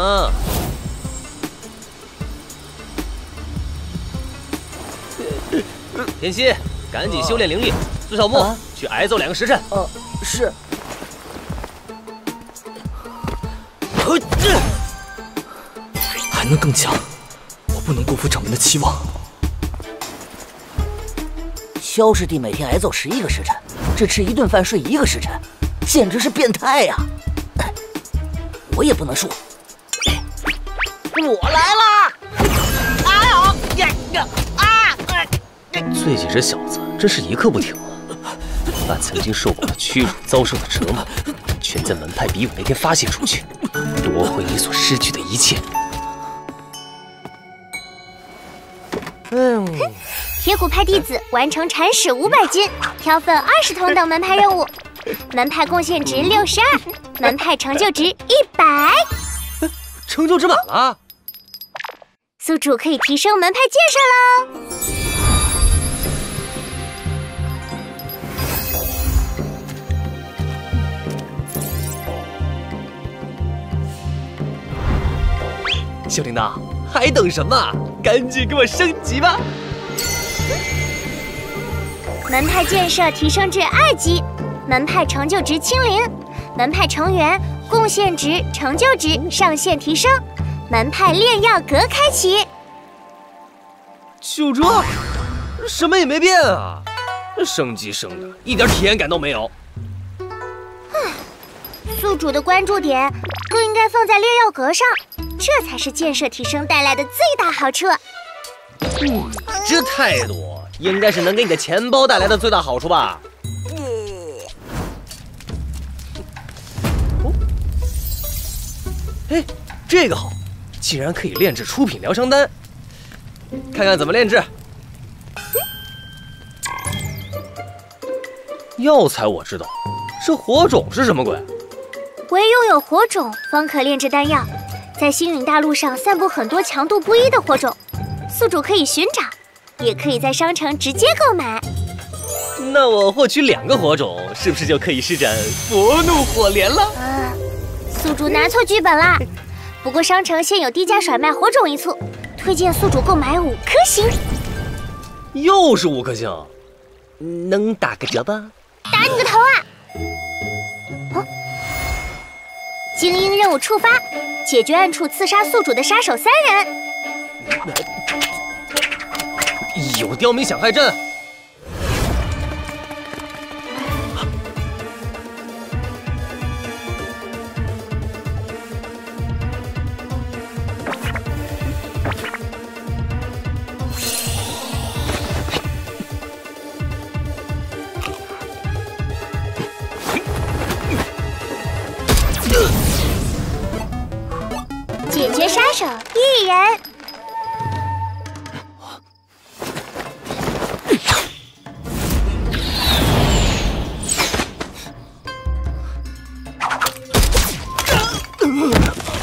啊！田曦，赶紧修炼灵力。苏小木，去挨揍2个时辰。是。还能更强，我不能辜负掌门的期望。萧师弟每天挨揍11个时辰，只吃1顿饭睡1个时辰，简直是变态呀！我也不能输。我来啦！哎呦呀！醉姐这小子真是一刻不停啊！把曾经受过的屈辱、遭受的折磨，全在门派比武那天发泄出去，夺回你所失去的一切。铁骨派弟子完成铲屎500斤，挑粪20桶等门派任务，门派贡献值62，门派成就值100。成就值满了，宿主可以提升门派建设喽。小铃铛，还等什么？赶紧给我升级吧！门派建设提升至2级，门派成就值清零，门派成员贡献值、成就值上限提升，门派炼药阁开启。就这，什么也没变啊！升级升的一点体验感都没有。宿主的关注点更应该放在炼药阁上，这才是建设提升带来的最大好处。你这态度，应该是能给你的钱包带来的最大好处吧？哎，这个好，竟然可以炼制出品疗伤丹，看看怎么炼制。药材我知道，这火种是什么鬼？唯拥有火种，方可炼制丹药。在星陨大陆上散布很多强度不一的火种，宿主可以寻找，也可以在商城直接购买。那我获取2个火种，是不是就可以施展佛怒火莲了？宿主拿错剧本啦！不过商城现有低价甩卖火种一簇，推荐宿主购买5颗星。又是5颗星，能打个折吧？打你个头啊！精英任务触发，解决暗处刺杀宿主的杀手3人。有刁民想害朕！解决杀手1人。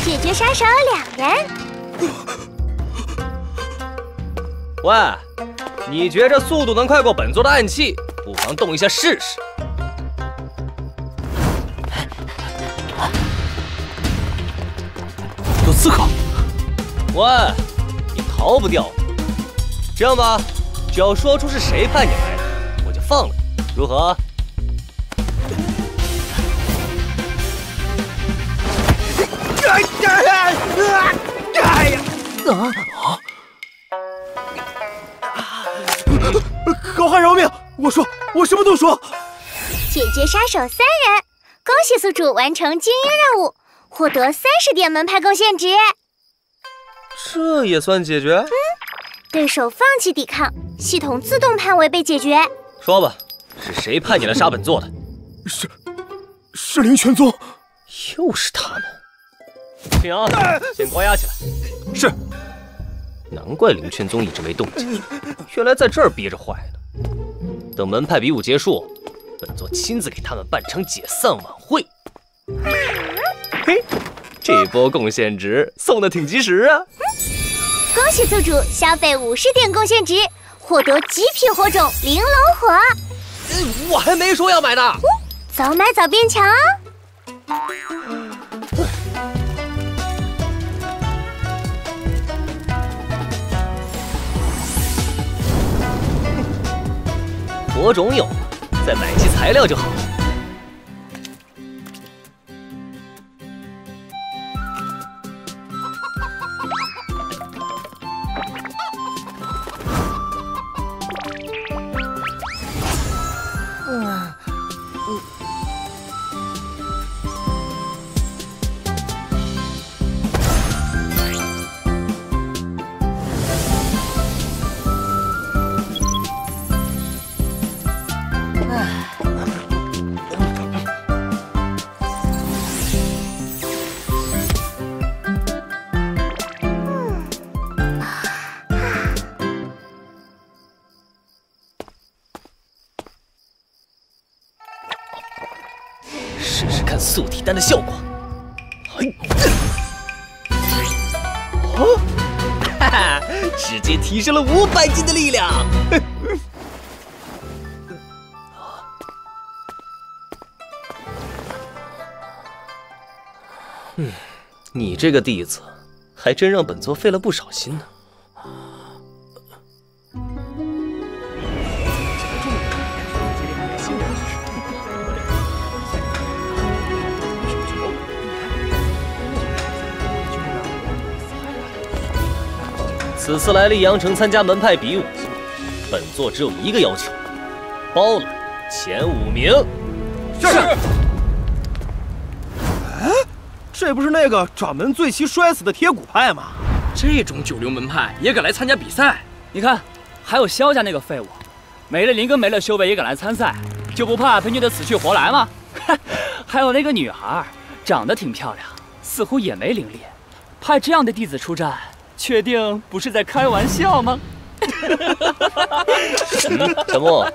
解决杀手2人。喂，你觉着速度能快过本座的暗器，不妨动一下试试。有刺客！喂，你逃不掉。这样吧，只要说出是谁派你来的，我就放了你，如何？好汉饶命！我说，我什么都说。解决杀手3人，恭喜宿主完成精英任务，获得30点门派贡献值。这也算解决？对手放弃抵抗，系统自动判为被解决。说吧，是谁派你来杀本座的？是灵泉宗。又是他们。青阳，先关押起来。是。难怪灵泉宗一直没动静，原来在这儿憋着坏呢。等门派比武结束，本座亲自给他们办场解散晚会。嘿，这波贡献值送的挺及时啊！恭喜宿主消费50点贡献值，获得极品火种玲珑火。我还没说要买呢。早买早变强哦。多种有，再买齐材料就好了。试试看素体丹的效果。哦，哈哈，直接提升了500斤的力量。你这个弟子，还真让本座费了不少心呢。此次来溧阳城参加门派比武，本座只有一个要求，包揽前5名。是。这不是那个掌门醉骑摔死的铁骨派吗？这种九流门派也敢来参加比赛？你看，还有萧家那个废物，没了灵根没了修为也敢来参赛，就不怕被虐得死去活来吗？还有那个女孩，长得挺漂亮，似乎也没灵力，派这样的弟子出战，确定不是在开玩笑吗？陈默，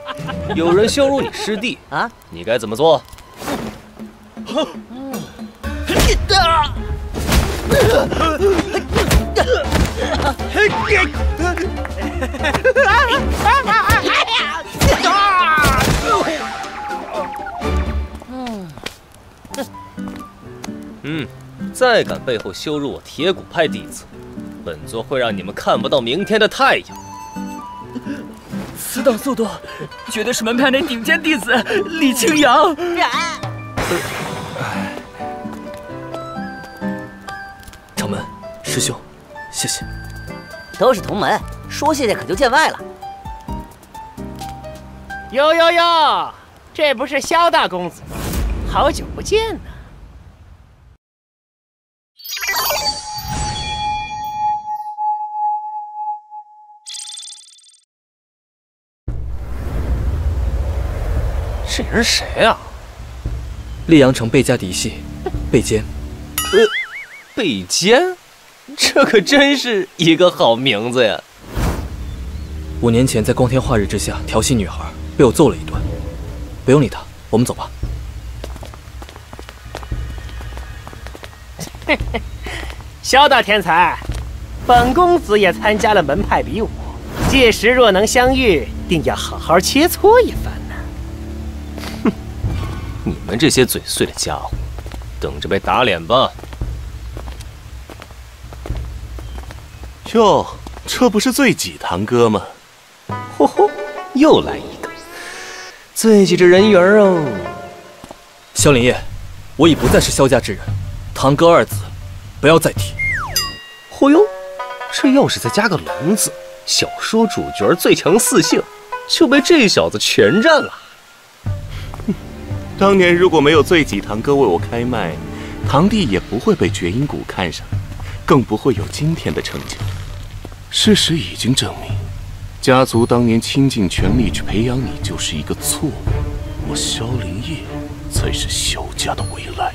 有人羞辱你师弟啊，你该怎么做？再敢背后羞辱我铁骨派弟子，本座会让你们看不到明天的太阳。此等速度，绝对是门派内顶尖弟子李清扬。掌门，师兄，谢谢。都是同门，说谢谢可就见外了。哟，这不是萧大公子吗？好久不见呢。这人是谁啊？溧阳城贝家嫡系，贝坚。贝坚，这可真是一个好名字呀！5年前在光天化日之下调戏女孩，被我揍了一顿。不用理他，我们走吧。萧大天才，本公子也参加了门派比武，届时若能相遇，定要好好切磋一番呢。哼，你们这些嘴碎的家伙，等着被打脸吧！哟，这不是醉己堂哥吗？吼吼，又来一个，醉己这人缘哦。萧林烨，我已不再是萧家之人，堂哥二字，不要再提。嚯哟，这要是再加个龙字，小说主角最强4姓就被这小子全占了。当年如果没有醉己堂哥为我开麦，堂弟也不会被绝阴谷看上，更不会有今天的成就。事实已经证明，家族当年倾尽全力去培养你就是一个错误。我萧林烨才是萧家的未来。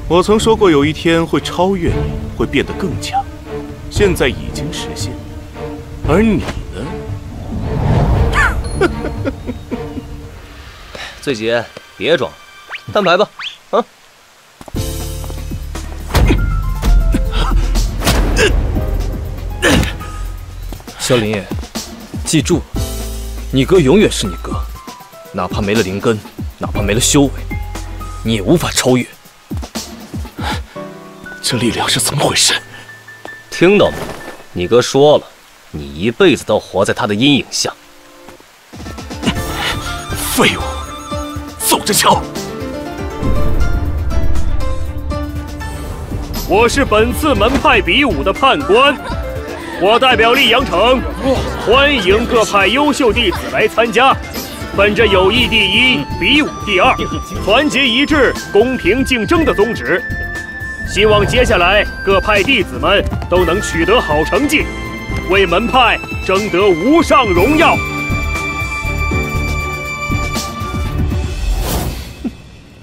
我曾说过有一天会超越你，会变得更强，现在已经实现。而你呢？醉己，别装，摊牌吧，啊！萧林烨，记住了，你哥永远是你哥，哪怕没了灵根，哪怕没了修为，你也无法超越。这力量是怎么回事？听到没？你哥说了，你一辈子都活在他的阴影下。废物，走着瞧！我是本次门派比武的判官，我代表溧阳城，欢迎各派优秀弟子来参加。本着友谊第一、比武第二、团结一致、公平竞争的宗旨，希望接下来各派弟子们都能取得好成绩，为门派争得无上荣耀。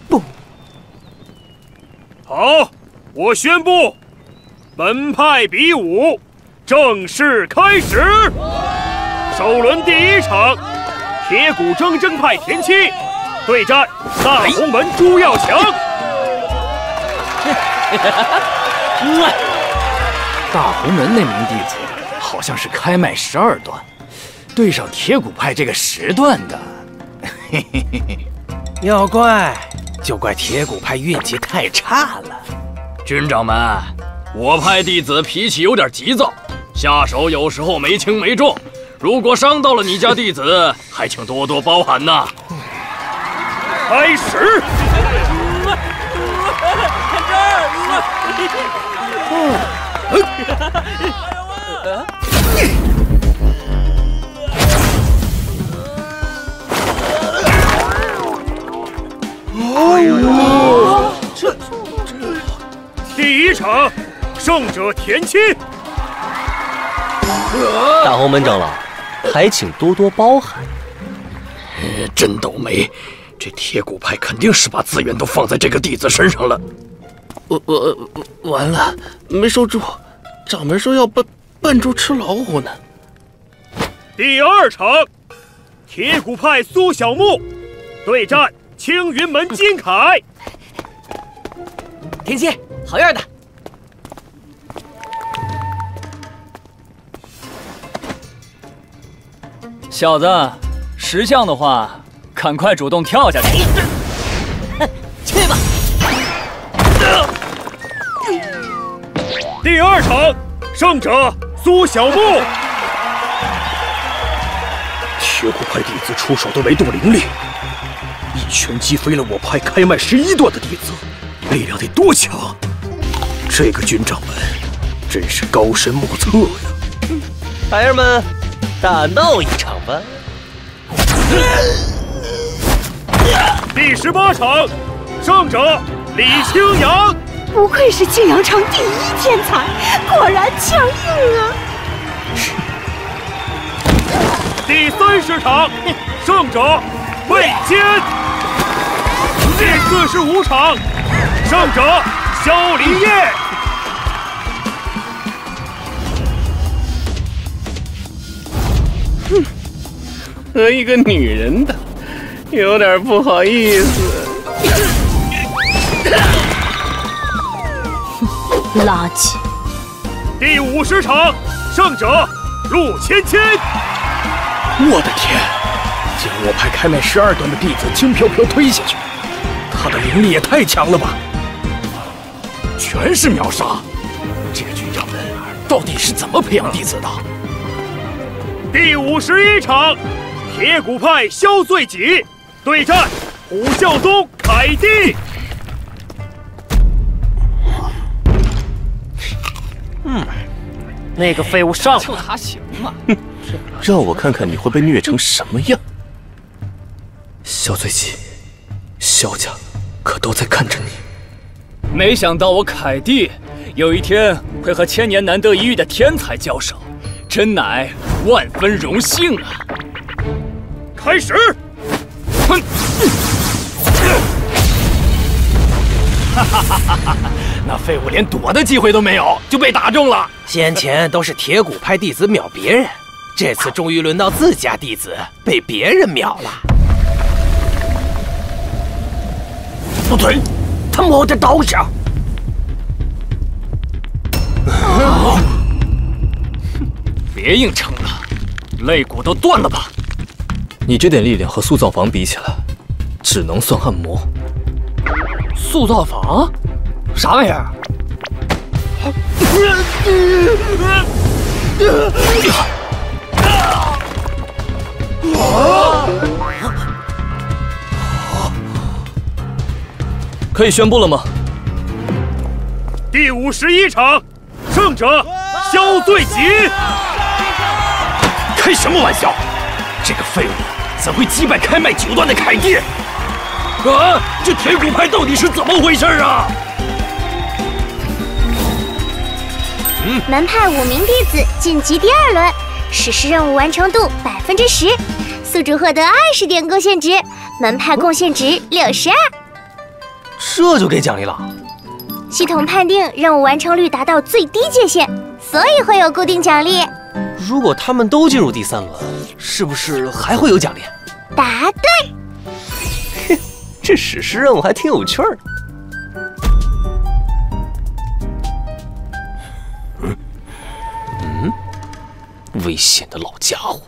不，好，我宣布，门派比武正式开始。首轮第一场，铁骨铮铮派田七对战大红门朱耀强。大红门那名弟子好像是开麦12段，对上铁骨派这个10段的。要怪就怪铁骨派运气太差了。军长们，我派弟子脾气有点急躁，下手有时候没轻没重，如果伤到了你家弟子，还请多多包涵呐。开始！第一场，胜者田七。大红门长老，还请多多包涵。真倒霉，这铁骨派肯定是把资源都放在这个弟子身上了。完了，没收住，掌门说要扮猪吃老虎呢。第二场，铁骨派苏小木对战青云门金凯。田七，好样的！小子，识相的话，赶快主动跳下去。去吧。第二场，胜者苏小木。铁骨派弟子出手都没动灵力，一拳击飞了我派开麦11段的弟子，力量得多强！这个军长们真是高深莫测呀！孩儿们，大闹一场吧！第18场，胜者李清扬。不愧是晋阳城第一天才，果然强硬啊！第30场，胜者魏坚。第45场，胜者萧离叶。和一个女人的，有点不好意思。垃圾。第50场，胜者陆芊芊。我的天！将我派开麦12段的弟子轻飘飘推下去，他的灵力也太强了吧！全是秒杀！这个军长们到底是怎么培养弟子的？第51场，铁骨派萧醉己对战虎啸宗凯蒂。那个废物上就他行吗？让我看看你会被虐成什么样！萧醉己，萧家可都在看着你。没想到我凯蒂有一天会和千年难得一遇的天才交手，真乃万分荣幸啊！开始！哼！哈哈哈哈哈！那废物连躲的机会都没有，就被打中了。先前都是铁骨派弟子秒别人，这次终于轮到自家弟子被别人秒了。不对，他抹在刀上。别硬撑了，肋骨都断了吧？你这点力量和塑造房比起来，只能算按摩。塑造房？啥玩意儿？可以宣布了吗？第51场，胜者萧醉吉。开什么玩笑！这个废物怎会击败开麦9段的凯蒂？啊！这铁骨派到底是怎么回事啊？门派5名弟子晋级第2轮，实施任务完成度10%，宿主获得20点贡献值，门派贡献值62。这就给奖励了？系统判定任务完成率达到最低界限，所以会有固定奖励。如果他们都进入第3轮，是不是还会有奖励？答对。嘿，这史诗任务还挺有趣的。危险的老家伙。